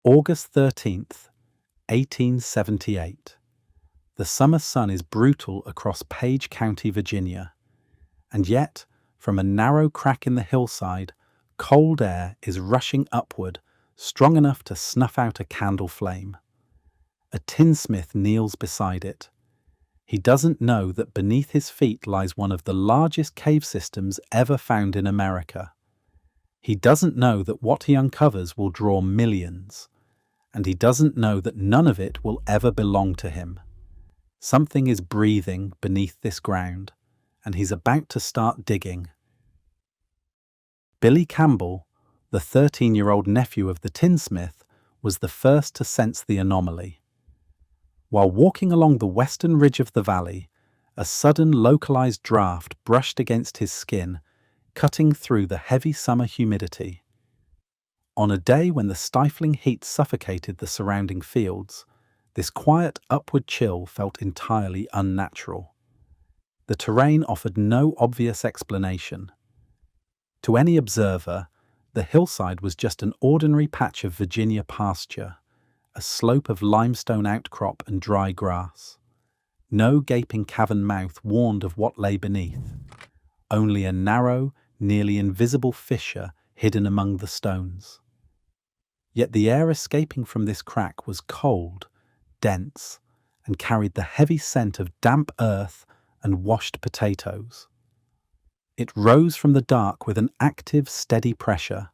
August 13th, 1878. The summer sun is brutal across Page County, Virginia, and yet, from a narrow crack in the hillside, cold air is rushing upward, strong enough to snuff out a candle flame. A tinsmith kneels beside it. He doesn't know that beneath his feet lies one of the largest cave systems ever found in America. He doesn't know that what he uncovers will draw millions, and he doesn't know that none of it will ever belong to him. Something is breathing beneath this ground, and he's about to start digging. Billy Campbell, the 13-year-old nephew of the tinsmith, was the first to sense the anomaly. While walking along the western ridge of the valley, a sudden localized draft brushed against his skin, cutting through the heavy summer humidity. On a day when the stifling heat suffocated the surrounding fields, this quiet upward chill felt entirely unnatural. The terrain offered no obvious explanation. To any observer, the hillside was just an ordinary patch of Virginia pasture, a slope of limestone outcrop and dry grass. No gaping cavern mouth warned of what lay beneath, only a narrow, nearly invisible fissure hidden among the stones. Yet the air escaping from this crack was cold, dense, and carried the heavy scent of damp earth and washed potatoes. It rose from the dark with an active, steady pressure,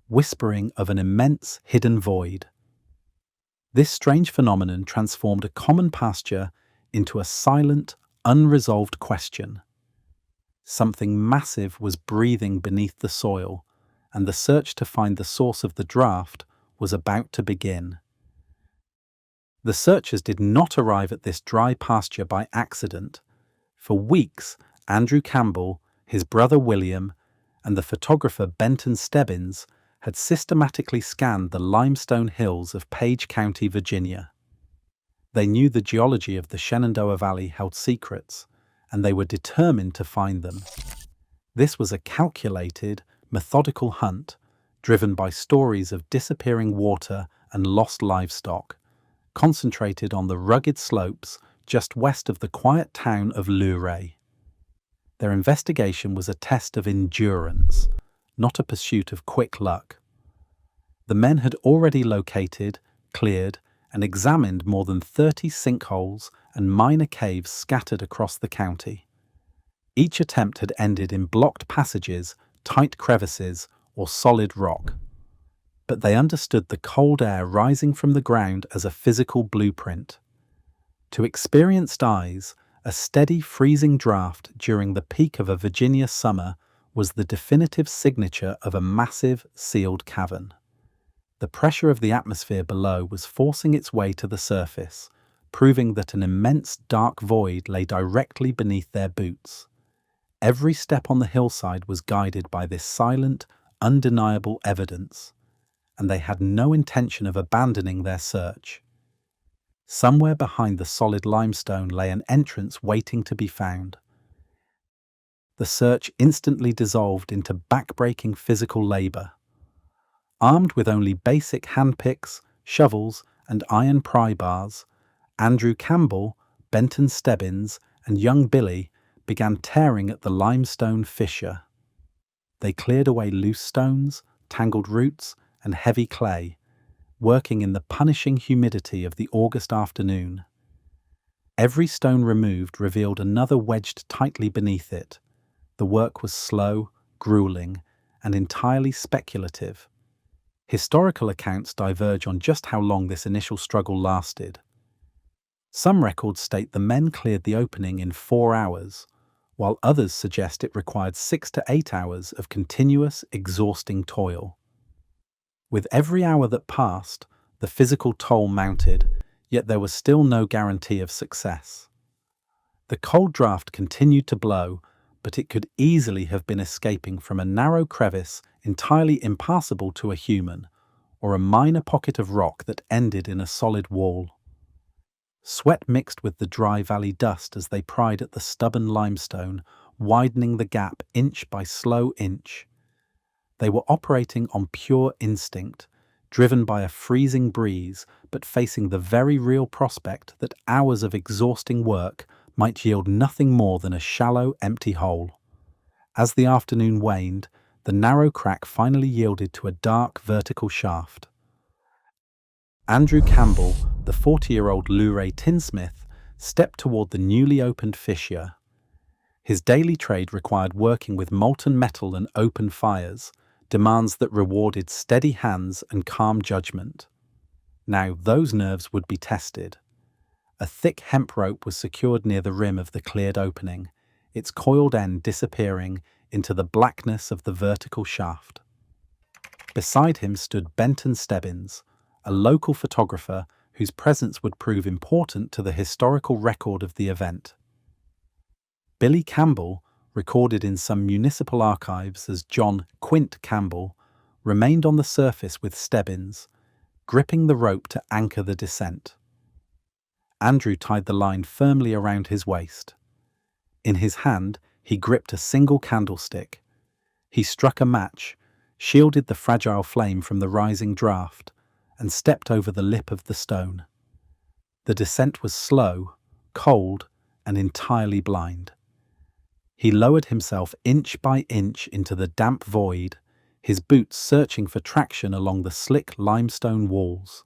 whispering of an immense hidden void. This strange phenomenon transformed a common pasture into a silent, unresolved question. Something massive was breathing beneath the soil, and the search to find the source of the draft was about to begin. The searchers did not arrive at this dry pasture by accident. For weeks, Andrew Campbell, his brother William, and the photographer Benton Stebbins had systematically scanned the limestone hills of Page County, Virginia. They knew the geology of the Shenandoah Valley held secrets, and they were determined to find them. This was a calculated, methodical hunt, driven by stories of disappearing water and lost livestock, concentrated on the rugged slopes just west of the quiet town of Luray. Their investigation was a test of endurance, not a pursuit of quick luck. The men had already located, cleared, and examined more than 30 sinkholes and minor caves scattered across the county. Each attempt had ended in blocked passages, tight crevices, or solid rock. But they understood the cold air rising from the ground as a physical blueprint. To experienced eyes, a steady freezing draft during the peak of a Virginia summer was the definitive signature of a massive, sealed cavern. The pressure of the atmosphere below was forcing its way to the surface, proving that an immense dark void lay directly beneath their boots. Every step on the hillside was guided by this silent, undeniable evidence, and they had no intention of abandoning their search. Somewhere behind the solid limestone lay an entrance waiting to be found. The search instantly dissolved into back-breaking physical labor. Armed with only basic handpicks, shovels, and iron pry bars, Andrew Campbell, Benton Stebbins, and young Billy began tearing at the limestone fissure. They cleared away loose stones, tangled roots, and heavy clay, working in the punishing humidity of the August afternoon. Every stone removed revealed another wedged tightly beneath it. The work was slow, grueling, and entirely speculative. Historical accounts diverge on just how long this initial struggle lasted. Some records state the men cleared the opening in 4 hours, while others suggest it required 6 to 8 hours of continuous, exhausting toil. With every hour that passed, the physical toll mounted, yet there was still no guarantee of success. The cold draft continued to blow, but it could easily have been escaping from a narrow crevice entirely impassable to a human, or a minor pocket of rock that ended in a solid wall. Sweat mixed with the dry valley dust as they pried at the stubborn limestone, widening the gap inch by slow inch. They were operating on pure instinct, driven by a freezing breeze but facing the very real prospect that hours of exhausting work might yield nothing more than a shallow, empty hole. As the afternoon waned, the narrow crack finally yielded to a dark, vertical shaft. Andrew Campbell, the 40-year-old 𝐒𝐔𝐁𝐄 tinsmith, stepped toward the newly opened fissure. His daily trade required working with molten metal and open fires, demands that rewarded steady hands and calm judgment. Now those nerves would be tested. A thick hemp rope was secured near the rim of the cleared opening, its coiled end disappearing into the blackness of the vertical shaft. Beside him stood Benton Stebbins, a local photographer whose presence would prove important to the historical record of the event. Billy Campbell, recorded in some municipal archives as John Quint Campbell, remained on the surface with Stebbins, gripping the rope to anchor the descent. Andrew tied the line firmly around his waist. In his hand, he gripped a single candlestick. He struck a match, shielded the fragile flame from the rising draught, and stepped over the lip of the stone. The descent was slow, cold, and entirely blind. He lowered himself inch by inch into the damp void, his boots searching for traction along the slick limestone walls.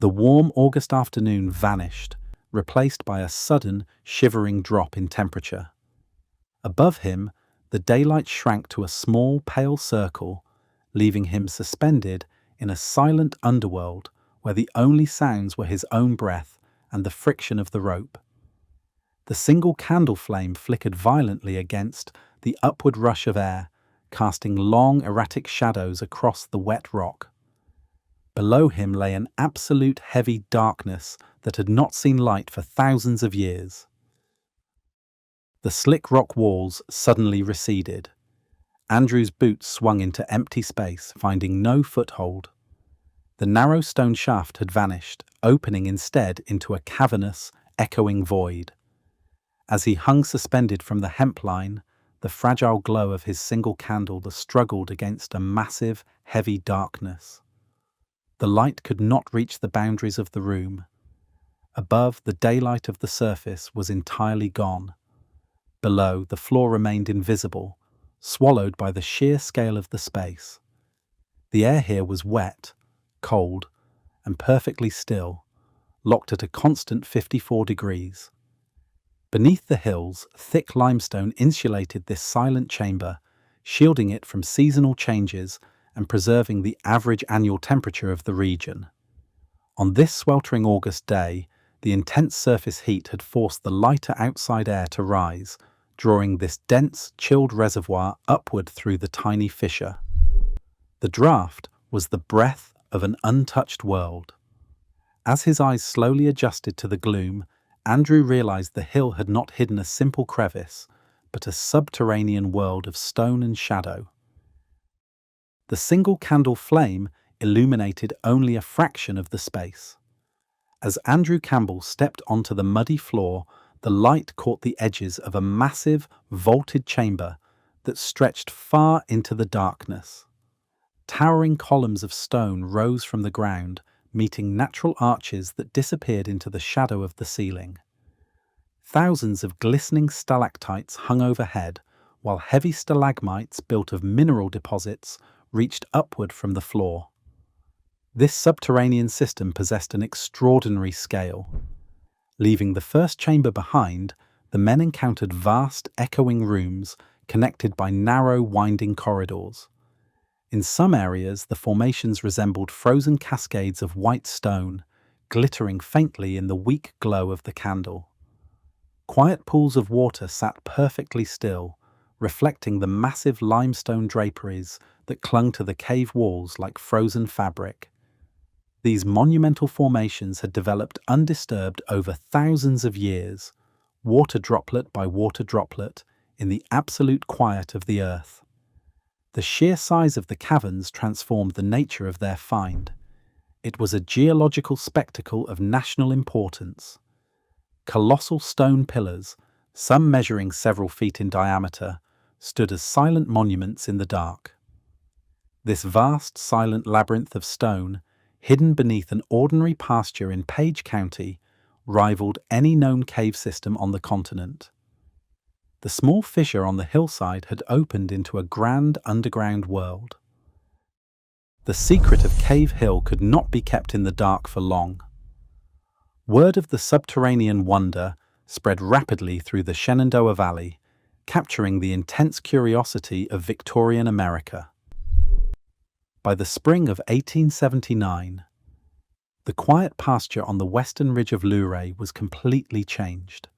The warm August afternoon vanished, replaced by a sudden, shivering drop in temperature. Above him, the daylight shrank to a small, pale circle, leaving him suspended in a silent underworld where the only sounds were his own breath and the friction of the rope. The single candle flame flickered violently against the upward rush of air, casting long, erratic shadows across the wet rock. Below him lay an absolute heavy darkness that had not seen light for thousands of years. The slick rock walls suddenly receded. Andrew's boots swung into empty space, finding no foothold. The narrow stone shaft had vanished, opening instead into a cavernous, echoing void. As he hung suspended from the hemp line, the fragile glow of his single candle struggled against a massive, heavy darkness. The light could not reach the boundaries of the room. Above, the daylight of the surface was entirely gone. Below, the floor remained invisible, swallowed by the sheer scale of the space. The air here was wet, cold, and perfectly still, locked at a constant 54 degrees. Beneath the hills, thick limestone insulated this silent chamber, shielding it from seasonal changes and preserving the average annual temperature of the region. On this sweltering August day, the intense surface heat had forced the lighter outside air to rise, drawing this dense, chilled reservoir upward through the tiny fissure. The draught was the breath of an untouched world. As his eyes slowly adjusted to the gloom, Andrew realized the hill had not hidden a simple crevice, but a subterranean world of stone and shadow. The single candle flame illuminated only a fraction of the space. As Andrew Campbell stepped onto the muddy floor, the light caught the edges of a massive, vaulted chamber that stretched far into the darkness. Towering columns of stone rose from the ground, meeting natural arches that disappeared into the shadow of the ceiling. Thousands of glistening stalactites hung overhead, while heavy stalagmites built of mineral deposits reached upward from the floor. This subterranean system possessed an extraordinary scale. Leaving the first chamber behind, the men encountered vast, echoing rooms connected by narrow, winding corridors. In some areas, the formations resembled frozen cascades of white stone, glittering faintly in the weak glow of the candle. Quiet pools of water sat perfectly still, reflecting the massive limestone draperies that clung to the cave walls like frozen fabric. These monumental formations had developed undisturbed over thousands of years, water droplet by water droplet, in the absolute quiet of the earth. The sheer size of the caverns transformed the nature of their find. It was a geological spectacle of national importance. Colossal stone pillars, some measuring several feet in diameter, stood as silent monuments in the dark. This vast, silent labyrinth of stone, hidden beneath an ordinary pasture in Page County, rivaled any known cave system on the continent. The small fissure on the hillside had opened into a grand underground world. The secret of Cave Hill could not be kept in the dark for long. Word of the subterranean wonder spread rapidly through the Shenandoah Valley, capturing the intense curiosity of Victorian America. By the spring of 1879, the quiet pasture on the western ridge of Luray was completely changed.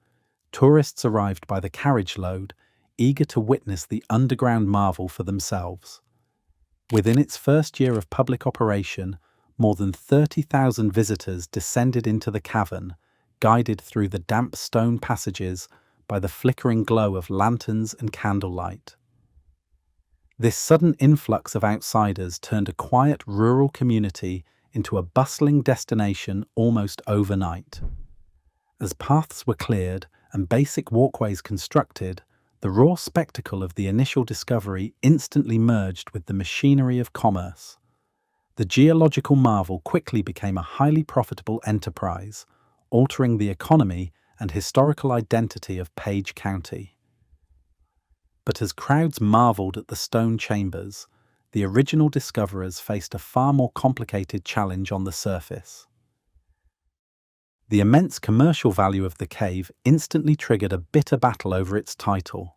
Tourists arrived by the carriage load, eager to witness the underground marvel for themselves. Within its first year of public operation, more than 30,000 visitors descended into the cavern, guided through the damp stone passages by the flickering glow of lanterns and candlelight. This sudden influx of outsiders turned a quiet rural community into a bustling destination almost overnight. As paths were cleared and basic walkways constructed, the raw spectacle of the initial discovery instantly merged with the machinery of commerce. The geological marvel quickly became a highly profitable enterprise, altering the economy and historical identity of Page County. But as crowds marveled at the stone chambers, the original discoverers faced a far more complicated challenge on the surface. The immense commercial value of the cave instantly triggered a bitter battle over its title.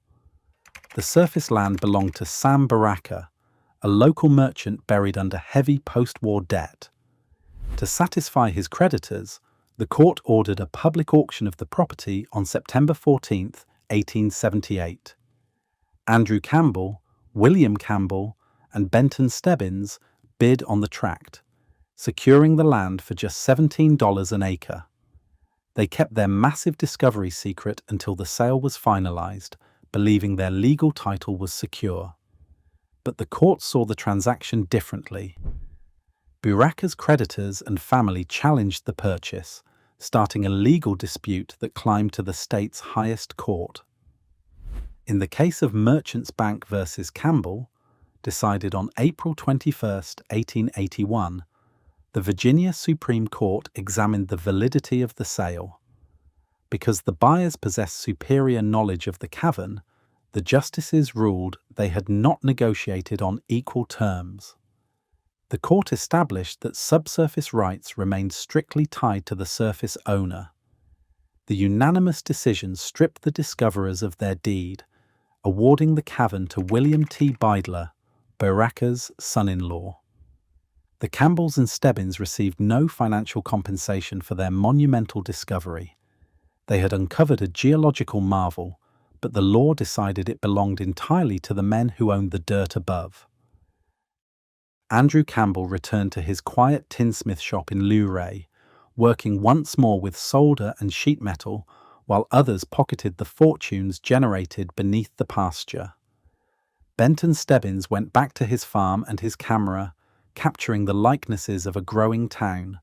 The surface land belonged to Sam Baraka, a local merchant buried under heavy post-war debt. To satisfy his creditors, the court ordered a public auction of the property on September 14, 1878. Andrew Campbell, William Campbell, and Benton Stebbins bid on the tract, securing the land for just $17 an acre. They kept their massive discovery secret until the sale was finalized, believing their legal title was secure. But the court saw the transaction differently. Baraka's creditors and family challenged the purchase, starting a legal dispute that climbed to the state's highest court. In the case of Merchants Bank versus Campbell, decided on April 21, 1881, the Virginia Supreme Court examined the validity of the sale. Because the buyers possessed superior knowledge of the cavern, the justices ruled they had not negotiated on equal terms. The court established that subsurface rights remained strictly tied to the surface owner. The unanimous decision stripped the discoverers of their deed, awarding the cavern to William T. Beidler, Baraka's son-in-law. The Campbells and Stebbins received no financial compensation for their monumental discovery. They had uncovered a geological marvel, but the law decided it belonged entirely to the men who owned the dirt above. Andrew Campbell returned to his quiet tinsmith shop in Luray, working once more with solder and sheet metal, while others pocketed the fortunes generated beneath the pasture. Benton Stebbins went back to his farm and his camera, capturing the likenesses of a growing town,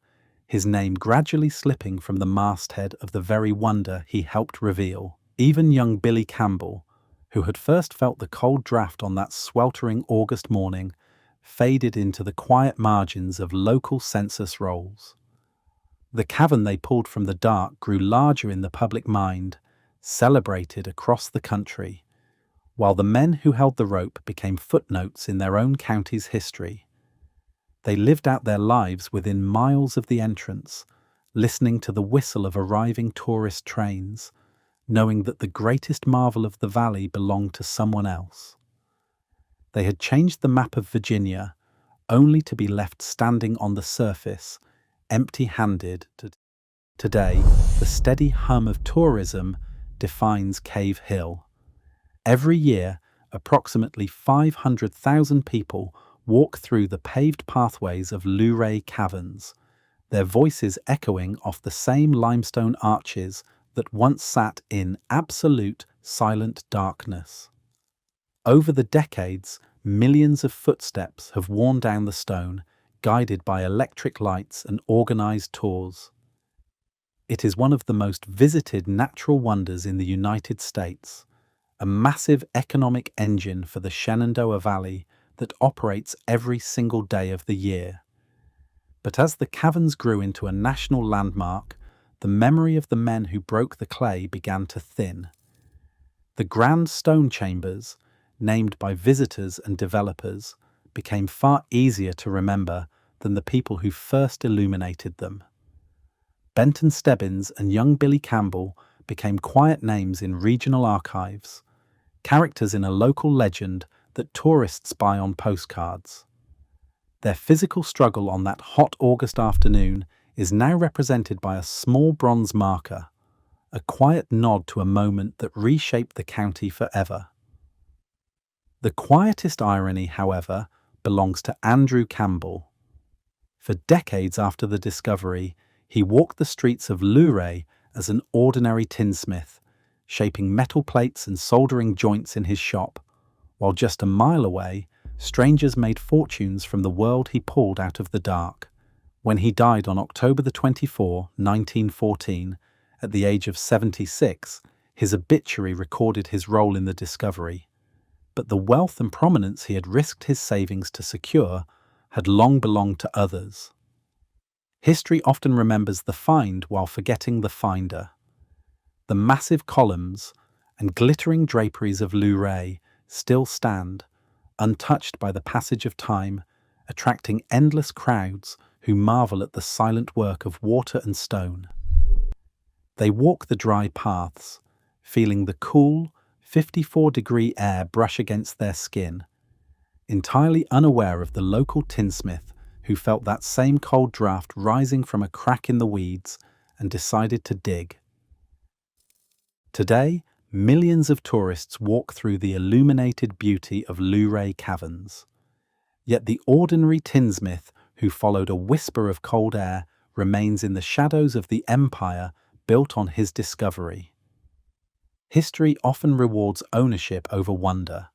his name gradually slipping from the masthead of the very wonder he helped reveal. Even young Billy Campbell, who had first felt the cold draft on that sweltering August morning, faded into the quiet margins of local census rolls. The cavern they pulled from the dark grew larger in the public mind, celebrated across the country, while the men who held the rope became footnotes in their own county's history. They lived out their lives within miles of the entrance, listening to the whistle of arriving tourist trains, knowing that the greatest marvel of the valley belonged to someone else. They had changed the map of Virginia, only to be left standing on the surface, empty-handed. Today, the steady hum of tourism defines Cave Hill. Every year, approximately 500,000 people walk through the paved pathways of Luray Caverns, their voices echoing off the same limestone arches that once sat in absolute silent darkness. Over the decades, millions of footsteps have worn down the stone, guided by electric lights and organized tours. It is one of the most visited natural wonders in the United States, a massive economic engine for the Shenandoah Valley, that operates every single day of the year. But as the caverns grew into a national landmark, the memory of the men who broke the clay began to thin. The grand stone chambers, named by visitors and developers, became far easier to remember than the people who first illuminated them. Benton Stebbins and young Billy Campbell became quiet names in regional archives, characters in a local legend that tourists buy on postcards. Their physical struggle on that hot August afternoon is now represented by a small bronze marker, a quiet nod to a moment that reshaped the county forever. The quietest irony, however, belongs to Andrew Campbell. For decades after the discovery, he walked the streets of 𝐒𝐔𝐁𝐄 as an ordinary tinsmith, shaping metal plates and soldering joints in his shop, while just a mile away, strangers made fortunes from the world he pulled out of the dark. When he died on October 24, 1914, at the age of 76, his obituary recorded his role in the discovery. But the wealth and prominence he had risked his savings to secure had long belonged to others. History often remembers the find while forgetting the finder. The massive columns and glittering draperies of 𝐒𝐔𝐁𝐄 still stand, untouched by the passage of time, attracting endless crowds who marvel at the silent work of water and stone. They walk the dry paths, feeling the cool, 54-degree air brush against their skin, entirely unaware of the local tinsmith who felt that same cold draft rising from a crack in the weeds and decided to dig. Today, millions of tourists walk through the illuminated beauty of 𝐒𝐔𝐁 caverns. Yet the ordinary tinsmith who followed a whisper of cold air remains in the shadows of the empire built on his discovery. History often rewards ownership over wonder,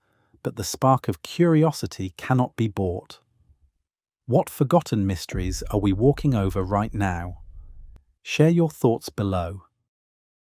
but the spark of curiosity cannot be bought. What forgotten mysteries are we walking over right now? Share your thoughts below.